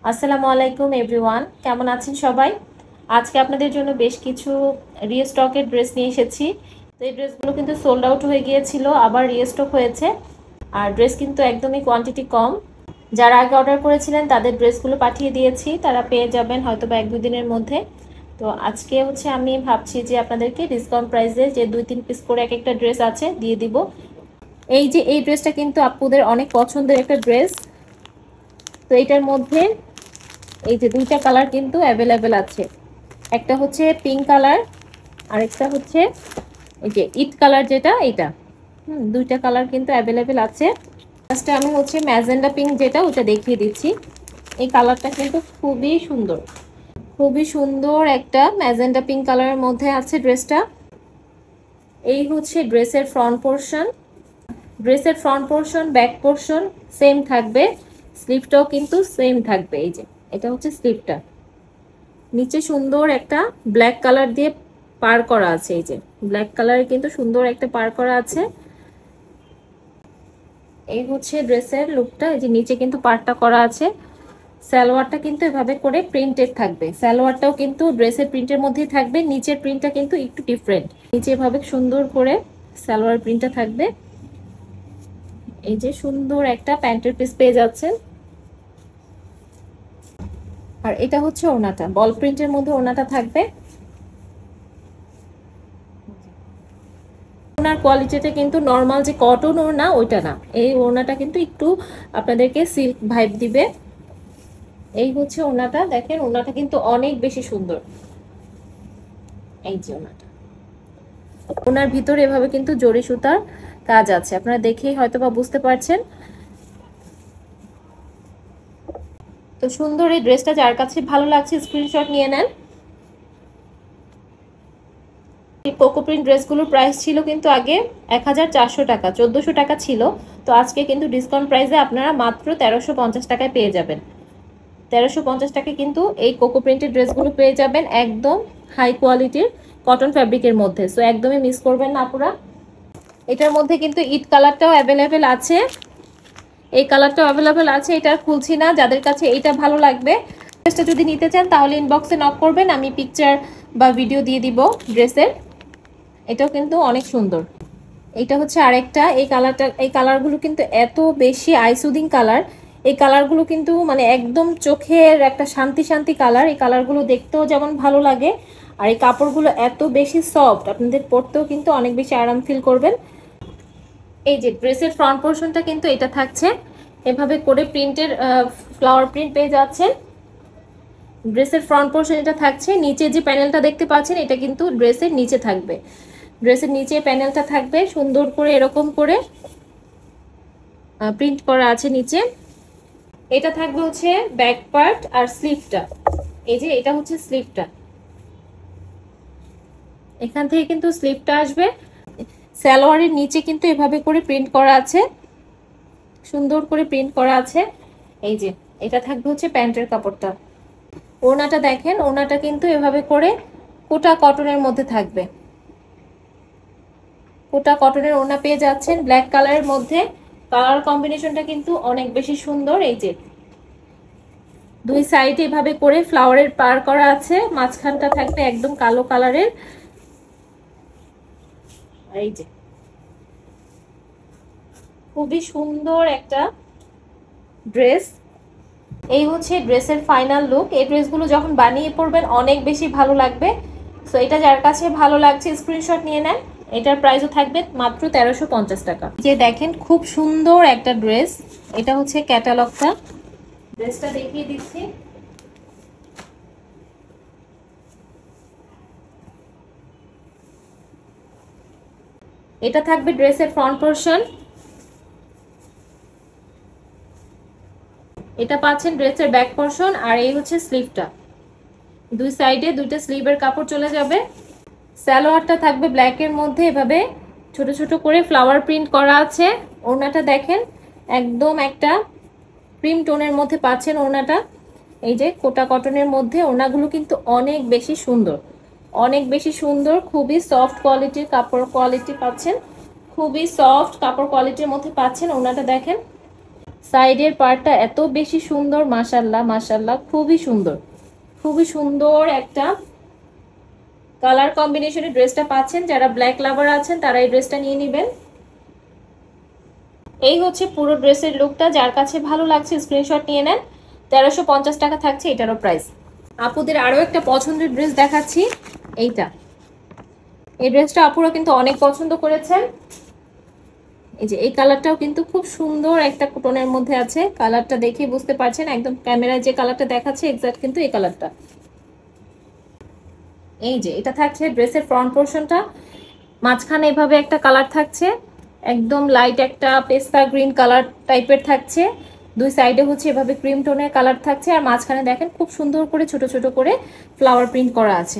আসসালামু আলাইকুম এভরিওয়ান, কেমন আছেন সবাই? আজকে আপনাদের জন্য বেশ কিছু রিস্টকের ড্রেস নিয়ে এসেছি। তো এই ড্রেসগুলো কিন্তু সোল্ড আউট হয়ে গিয়েছিল, আবার রিস্টক হয়েছে। আর ড্রেস কিন্তু একদমই কোয়ান্টিটি কম। যারা আগে অর্ডার করেছিলেন তাদের ড্রেসগুলো পাঠিয়ে দিয়েছি, তারা পেয়ে যাবেন হয়তো বা 1-2 দিনের মধ্যে। তো আজকে আমি ভাবছি যে আপনাদেরকে ডিসকাউন্ট প্রাইসে যে 2-3 পিস করে এক একটা ড্রেস আছে দিয়ে দিব। এই ড্রেসটা কিন্তু আপুদের অনেক পছন্দের একটা ড্রেস। তো এটার মধ্যে এই যে দুইটা কালার কিন্তু অ্যাভেলেবেল আছে। একটা হচ্ছে পিঙ্ক কালার, আর একটা হচ্ছে এই যে ইট কালার, যেটা এটা। দুইটা কালার কিন্তু অ্যাভেলেবেল আছে। ফার্স্টে আমি ম্যাজেন্ডা পিঙ্ক, যেটা ওটা দেখিয়ে দিচ্ছি। এই কালারটা কিন্তু খুবই সুন্দর, খুবই সুন্দর একটা ম্যাজেন্ডা পিঙ্ক কালারের মধ্যে আছে ড্রেসটা। এই হচ্ছে ড্রেসের front portion, back portion same থাকবে, স্লিভটাও কিন্তু সেম থাকবে। এই যে এটা হচ্ছে স্লিভটা, নিচে সুন্দর একটা ব্ল্যাক কালার দিয়ে পার করা আছে। এই যে ব্ল্যাক কালারে কিন্তু সুন্দর একটা পার করা আছে। এই হচ্ছে ড্রেসের লুকটা। এই যে নিচে কিন্তু পারটা করা আছে। সালোয়ারটা কিন্তু এভাবে করে প্রিন্টেড থাকবে, সালোয়ারটাও কিন্তু ড্রেসের প্রিন্টের মধ্যেই থাকবে। নিচের প্রিন্টটা কিন্তু একটু ডিফারেন্ট, নিচে এভাবে সুন্দর করে সালোয়ার প্রিন্টটা থাকবে। এই যে সুন্দর একটা প্যান্টের পিস পেয়ে যাচ্ছেন। আর এটা হচ্ছে ওড়নাটা, বল প্রিন্টের মধ্যে ওড়নাটা থাকবে। ওড়নার কোয়ালিটিটা কিন্তু নর্মাল যে কটন ওড়না ওইটা না, এই ওড়নাটা কিন্তু একটু আপনাদেরকে সিল্ক ভাইব দিবে। এই হচ্ছে ওড়নাটা, দেখেন ওড়নাটা কিন্তু অনেক বেশি সুন্দর। এই যে ওড়নাটা, ওনার ভিতরে এভাবে কিন্তু জরি সুতার কাজ আছে, আপনারা দেখেই হয়তোবা বুঝতে পারছেন। তো সুন্দর এই ড্রেসটা যার কাছে ভালো লাগছে স্ক্রিনশট নিয়ে নেন। এই কোকো প্রিন্ট ড্রেসগুলোর প্রাইস ছিল কিন্তু আগে 1400 টাকা, 1400 টাকা ছিল। তো আজকে কিন্তু ডিসকাউন্ট প্রাইসে আপনারা মাত্র 1350 টাকায় পেয়ে যাবেন। 1350 টাকায় কিন্তু এই কোকো প্রিন্টের ড্রেসগুলো পেয়ে যাবেন, একদম হাই কোয়ালিটির কটন ফ্যাব্রিকের মধ্যে। সো একদমই মিস করবেন না আপুরা। এটার মধ্যে কিন্তু ইট কালারটাও অ্যাভেলেবেল আছে, এই কালারটাও অ্যাভেলেবেল আছে। এটা খুলছি না, যাদের কাছে এইটা ভালো লাগবে ড্রেসটা যদি নিতে চান তাহলে ইনবক্সে নক করবেন, আমি পিকচার বা ভিডিও দিয়ে দিব ড্রেসের। এটাও কিন্তু অনেক সুন্দর। এটা হচ্ছে আরেকটা, এই কালারগুলো কিন্তু এত বেশি আইসুদিং কালার। এই কালারগুলো কিন্তু মানে একদম চোখের একটা শান্তি শান্তি কালার। এই কালারগুলো দেখতেও যেমন ভালো লাগে, আর এই কাপড়গুলো এত বেশি সফট, আপনাদের পরতেও কিন্তু অনেক বেশি আরাম ফিল করবেন। এই যে ড্রেসের ফ্রন্ট পোর্শনটা কিন্তু এটা থাকছে, এভাবে করে প্রিন্টের ফ্লাওয়ার প্রিন্ট পেয়ে যাচ্ছেন। ড্রেসের ফ্রন্ট পোর্শন এটা থাকছে, নিচে যে প্যানেলটা দেখতে পাচ্ছেন এটা কিন্তু ড্রেসের নিচে থাকবে। ড্রেসের নিচে প্যানেলটা থাকবে সুন্দর করে এরকম করে প্রিন্ট করা আছে নিচে। এটা থাকবে হচ্ছে ব্যাক পার্ট আর স্লিভটা। এই যে এটা হচ্ছে স্লিভটা, এখান থেকে কিন্তু স্লিভটা আসবে। সালোয়ারের নিচে কিন্তু এভাবে করে প্রিন্ট করা আছে, সুন্দর করে প্রিন্ট করা আছে। এই যে এটা থাকবে হচ্ছে প্যান্টের কাপড়টা। ওড়নাটা দেখেন, ওড়নাটা কিন্তু এভাবে করে কোটা কটনের মধ্যে থাকবে। কোটা কটনের ওড়না পেয়ে যাচ্ছেন ব্ল্যাক কালারের মধ্যে। কালার কম্বিনেশনটা কিন্তু অনেক বেশি সুন্দর। এই যে দুই সাইডে এভাবে করে ফ্লাওয়ারের পার করা আছে, মাঝখানটা থাকবে একদম কালো কালারের। এই যে খুবই সুন্দর একটা ড্রেস। এই হচ্ছে ড্রেসের ফাইনাল লুক। এই ড্রেসগুলো যখন বানিয়ে পরবেন অনেক বেশি ভালো লাগবে। সো এটা যার কাছে ভালো লাগছে স্ক্রিনশট নিয়ে নেন। এটার প্রাইসও থাকবে মাত্র 1350 টাকা। যে দেখেন খুব সুন্দর একটা ড্রেস, এটা হচ্ছে ক্যাটালগটা। ড্রেসটা দেখিয়ে দিচ্ছি। এটা থাকবে ড্রেসের ফ্রন্ট পোর্শন, এটা পাচ্ছেন ড্রেসের ব্যাক পোর্শন, আর এই হচ্ছে স্লিভটা। দুই সাইডে দুইটা স্লিভের কাপড় চলে যাবে। সালোয়ারটা থাকবে ব্ল্যাকের মধ্যে, এভাবে ছোট ছোট করে ফ্লাওয়ার প্রিন্ট করা আছে। ওড়নাটা দেখেন একদম একটা ক্রিম টোনের মধ্যে পাচ্ছেন ওড়নাটা। এই যে কোটা কটনের মধ্যে ওড়নাগুলো কিন্তু অনেক বেশি সুন্দর, অনেক বেশি সুন্দর। খুবই সফট কোয়ালিটির কাপড় কোয়ালিটি পাচ্ছেন, খুবই সফট কাপড় কোয়ালিটির মধ্যে পাচ্ছেন। ওড়নাটা দেখেন, সাইডের পার্টটা এত বেশি সুন্দর, মাশাল্লাহ মাশাল্লাহ, খুবই সুন্দর, খুবই সুন্দর একটা কালার কম্বিনেশনের ড্রেসটা পাচ্ছেন। যারা ব্ল্যাক লাভার আছেন তারা এই ড্রেসটা নিয়ে নেবেন। এই হচ্ছে পুরো ড্রেসের লুকটা। যার কাছে ভালো লাগছে স্ক্রিনশট নিয়ে নেন। 1350 টাকা থাকছে এটারও প্রাইস। আপুদের আরো একটা পছন্দের ড্রেস দেখাচ্ছি, এইটা। এই ড্রেসটা আপুরা কিন্তু অনেক পছন্দ করেছেন। এই যে এই কালারটাও কিন্তু খুব সুন্দর একটা টোনের মধ্যে আছে। কালারটা দেখে বুঝতে পারছেন, একদম ক্যামেরায় যে কালারটা দেখাচ্ছে এক্সাক্ট কিন্তু এই কালারটা। এই যে এটা থাকছে ড্রেসের ফ্রন্ট পোর্শনটা, মাঝখানে এভাবে একটা কালার থাকছে, একদম লাইট একটা পেস্তা গ্রিন কালার টাইপের থাকছে। দুই সাইডে হচ্ছে এভাবে ক্রিম টোনের কালার থাকছে, আর মাঝখানে দেখেন খুব সুন্দর করে ছোট ছোট করে ফ্লাওয়ার প্রিন্ট করা আছে।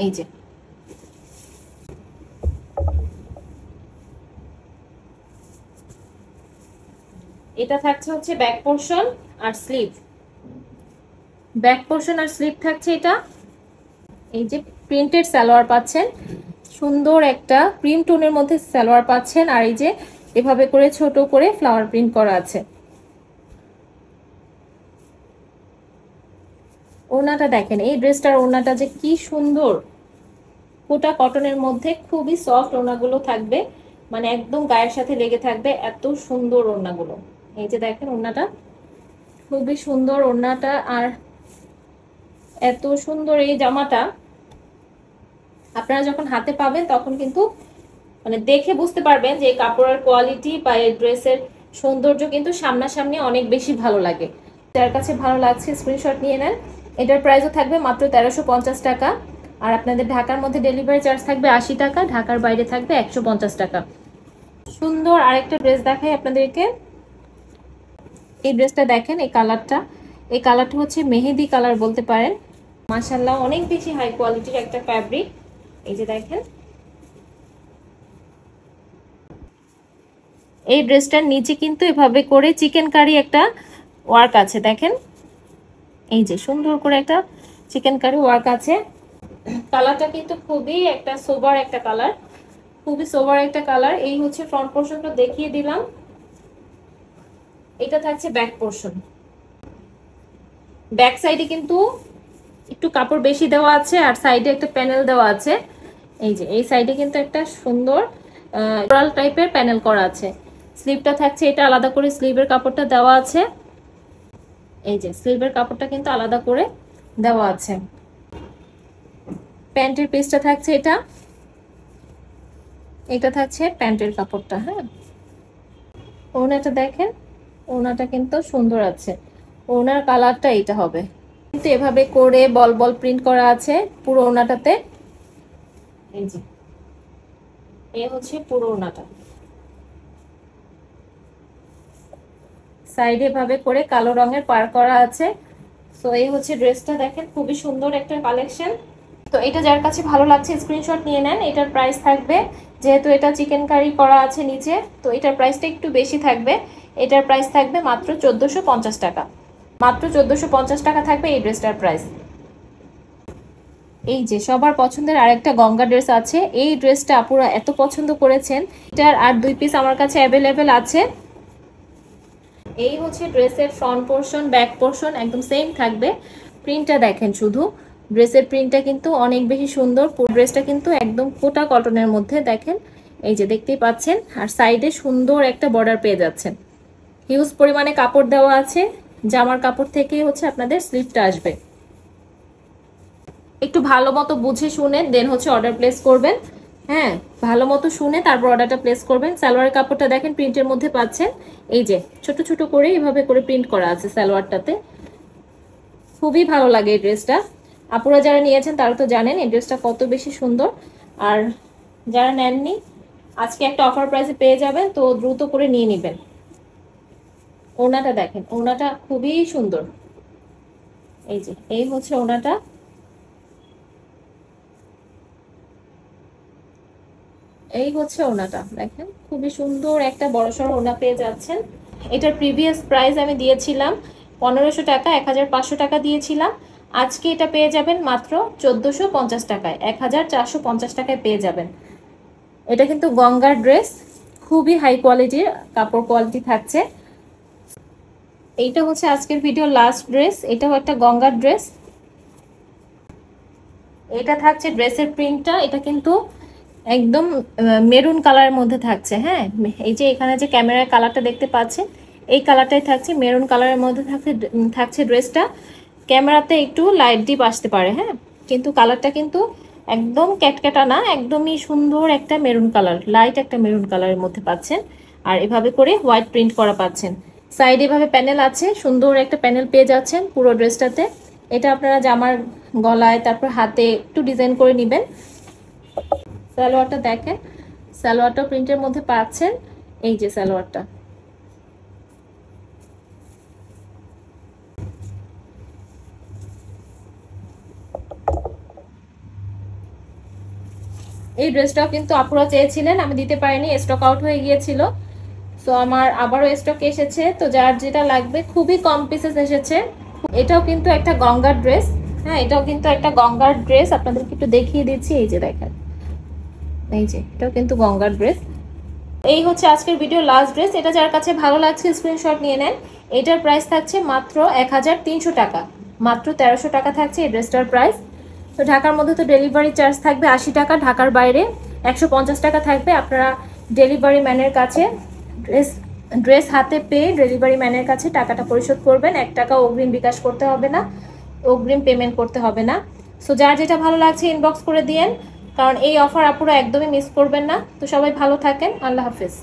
এই যে এটা থাকছে হচ্ছে ব্যাক পোর্শন আর স্লিভ। ব্যাক পোর্শন আর স্লিভ থাকছে এটা। এই যে প্রিন্টেড সালোয়ার পাচ্ছেন, সুন্দর একটা ক্রিম টোনের মধ্যে সালোয়ার পাচ্ছেন, আর এই যে এভাবে করে ছোট করে ফ্লাওয়ার প্রিন্ট করা আছে। ওড়নাটা দেখেন, এই ড্রেসটার ওড়নাটা যে কি সুন্দর, কোটা কটনের মধ্যে খুবই সফট ওড়নাগুলো থাকবে, মানে একদম গায়ের সাথে লেগে থাকবে, এত সুন্দর ওড়নাগুলো। এই যে দেখেন ওড়নাটা খুবই সুন্দর, ওড়নাটা আর এত সুন্দর এই জামাটা আপনারা যখন হাতে পাবেন তখন কিন্তু মানে দেখে বুঝতে পারবেন যে কাপড়ের কোয়ালিটি বা এই ড্রেসের সৌন্দর্য কিন্তু সামনাসামনি অনেক বেশি ভালো লাগে। যার কাছে ভালো লাগছে স্ক্রিনশট নিয়ে নেন। এটার প্রাইসও থাকবে মাত্র 1350 টাকা, আর আপনাদের ঢাকার মধ্যে ডেলিভারি চার্জ থাকবে 80 টাকা, ঢাকার বাইরে থাকবে 150 টাকা। সুন্দর আরেকটা ড্রেস দেখাই আপনাদেরকে। এই ড্রেসটা দেখেন, এই কালারটা, এই কালারটা হচ্ছে মেহেদি কালার বলতে পারেন। মাশাআল্লাহ অনেক বেশি হাই কোয়ালিটির একটা ফ্যাব্রিক। এই যে দেখেন, এই ড্রেসটার নিচে কিন্তু এভাবে করে চিকেন কারি একটা ওয়ার্ক আছে দেখেন। এই যে সুন্দর করে একটা চিকেন কারি ওয়ার্ক আছে। কালারটা কিন্তু খুবই একটা সোবার একটা কালার, খুবই সোবার একটা কালার। এই হচ্ছে ফ্রন্ট পোর্শনটা দেখিয়ে দিলাম। এটা থাকছে ব্যাক পোর্শন। ব্যাক সাইডে কিন্তু একটু কাপড় বেশি দেওয়া আছে, আর সাইডে একটা প্যানেল দেওয়া আছে। এই যে এই সাইডে কিন্তু একটা সুন্দর ফ্লোরাল টাইপের প্যানেল করা আছে। স্লিভটা থাকছে এটা আলাদা করে, স্লিভের কাপড়টা দেওয়া আছে। এই যে স্লিভের কাপড়টা কিন্তু আলাদা করে দেওয়া আছে। প্যান্টের পিসটা থাকছে এটা, এটা থাকছে প্যান্টের কাপড়টা। হ্যাঁ, ওড়নাটা দেখেন, ওড়নাটা কিন্তু সুন্দর আছে, ওড়নার কালারটা এইটা হবে কিন্তু এভাবে করে বল বল প্রিন্ট করা আছে পুরো ওড়নাটাতে। এই যে এই হচ্ছে পুরো ওড়নাটা, সাইডে ভাবে করে কালো রঙের পার করা আছে। সো এই হচ্ছে ড্রেসটা দেখেন, খুবই সুন্দর একটা কালেকশন। তো এটা যার কাছে ভালো লাগছে স্ক্রিনশট নিয়ে নেন। এটার প্রাইস থাকবে, যেহেতু এটা চিকেন কারি করা আছে নিচে, তো এটার প্রাইসটা একটু বেশি থাকবে। এটার প্রাইস থাকবে মাত্র 1450 টাকা, মাত্র 1450 টাকা থাকবে এই ড্রেসটার প্রাইস। এই যে সবার পছন্দের আরেকটা গঙ্গা ড্রেস আছে। এই ড্রেসটা আপুরা এত পছন্দ করেছেন, এটার আর 2 পিস আমার কাছে অ্যাভেলেবেল আছে। এই হচ্ছে ড্রেসের ফ্রন্ট পোর্শন, ব্যাক পোর্শন একদম সেম থাকবে। প্রিন্টটা দেখেন, শুধু ড্রেসের প্রিন্টটা কিন্তু অনেক বেশি সুন্দর। পুরো ড্রেসটা কিন্তু একদম কোটা কটনের মধ্যে দেখেন, এই যে দেখতেই পাচ্ছেন। আর সাইডে সুন্দর একটা বর্ডার পেয়ে যাচ্ছেন, হিউজ পরিমাণে কাপড় দেওয়া আছে। জামার কাপড় থেকে হচ্ছে আপনাদের স্লিপটা আসবে। একটু ভালো মতো বুঝে শুনে দেন হচ্ছে অর্ডার প্লেস করবেন। হ্যাঁ, ভালো মতো শুনে তারপর অর্ডারটা প্লেস করবেন। সালোয়ারের কাপড়টা দেখেন প্রিন্টের মধ্যে পাচ্ছেন, এই যে ছোট ছোট করে এভাবে করে প্রিন্ট করা আছে সালোয়ারটাতে। খুবই ভালো লাগে এই ড্রেসটা। আপুরা যারা নিয়েছেন তারা তো জানেন এই ড্রেসটা কত বেশি সুন্দর। আর যারা নেননি আজকে একটা অফার প্রাইসে পেয়ে যাবেন, তো দ্রুত করে নিয়ে নেবেন। ওড়নাটা দেখেন, ওড়নাটা খুবই সুন্দর। এই যে এই হচ্ছে ওড়নাটা, এই হচ্ছে ওড়নাটা দেখেন, খুবই সুন্দর একটা বড়সড় ওড়না পেয়ে যাচ্ছেন। এটার প্রিভিয়াস প্রাইস আমি দিয়েছিলাম 1500 টাকা, 1500 টাকা দিয়েছিলাম। আজকে এটা পেয়ে যাবেন মাত্র 1450 টাকায়, 1450 টাকায় পেয়ে যাবেন। এটা কিন্তু গঙ্গার ড্রেস, খুবই হাই কোয়ালিটির কাপড় কোয়ালিটি থাকছে। এইটা হচ্ছে আজকের ভিডিও লাস্ট ড্রেস, এটাও একটা গঙ্গার ড্রেস। এটা থাকছে ড্রেসের প্রিন্টটা, এটা কিন্তু একদম মেরুন কালারের মধ্যে থাকছে। হ্যাঁ, এই যে এখানে যে ক্যামেরার কালারটা দেখতে পাচ্ছেন, এই কালারটাই থাকছে, মেরুন কালারের মধ্যে থাকছে ড্রেসটা। ক্যামেরাতে একটু লাইট ডিপ আসতে পারে, হ্যাঁ, কিন্তু কালারটা কিন্তু একদম ক্যাটক্যাটা না, একদমই সুন্দর একটা মেরুন কালার, লাইট একটা মেরুন কালারের মধ্যে পাচ্ছেন। আর এভাবে করে হোয়াইট প্রিন্ট করা পাচ্ছেন। সাইডে এভাবে প্যানেল আছে, সুন্দর একটা প্যানেল পেয়ে যাচ্ছেন পুরো ড্রেসটাতে। এটা আপনারা জামার গলায় তারপর হাতে একটু ডিজাইন করে নেবেন। সালোয়ারটা দেখেন, সালোয়ারটা প্রিন্টের মধ্যে পাচ্ছেন। এই যে সালোয়ারটা, এই ড্রেসটাও কিন্তু আপুরা চেয়েছিলেন, আমি দিতে পারিনি, স্টক আউট হয়ে গিয়েছিল। তো আমার আবারও স্টক এসেছে, তো যার যেটা লাগবে, খুবই কম পিসেস এসেছে। এটাও কিন্তু একটা গঙ্গার ড্রেস। হ্যাঁ, এটাও কিন্তু একটা গঙ্গার ড্রেস, আপনাদেরকে একটু দেখিয়ে দিচ্ছি। এই যে দেখেন, এই যে এটাও কিন্তু গঙ্গার ড্রেস। এই হচ্ছে আজকের ভিডিও লাস্ট ড্রেস। এটা যার কাছে ভালো লাগছে স্ক্রিনশট নিয়ে নেন। এটার প্রাইস থাকছে মাত্র 1300 টাকা, মাত্র 1300 টাকা থাকছে এই ড্রেসটার প্রাইস। তো ঢাকার মধ্যে তো ডেলিভারি চার্জ থাকবে 80 টাকা, ঢাকার বাইরে 150 টাকা থাকবে। আপনারা ডেলিভারি ম্যানের কাছে ড্রেস হাতে পেয়ে ডেলিভারি ম্যানের কাছে টাকাটা পরিশোধ করবেন। 1 টাকা অগ্রিম বিকাশ করতে হবে না, অগ্রিম পেমেন্ট করতে হবে না। সো যার যেটা ভালো লাগছে ইনবক্স করে দিয়েন, কারণ এই অফার আপুরা একদমই মিস করবেন না। তো সবাই ভালো থাকেন, আল্লাহ হাফিজ।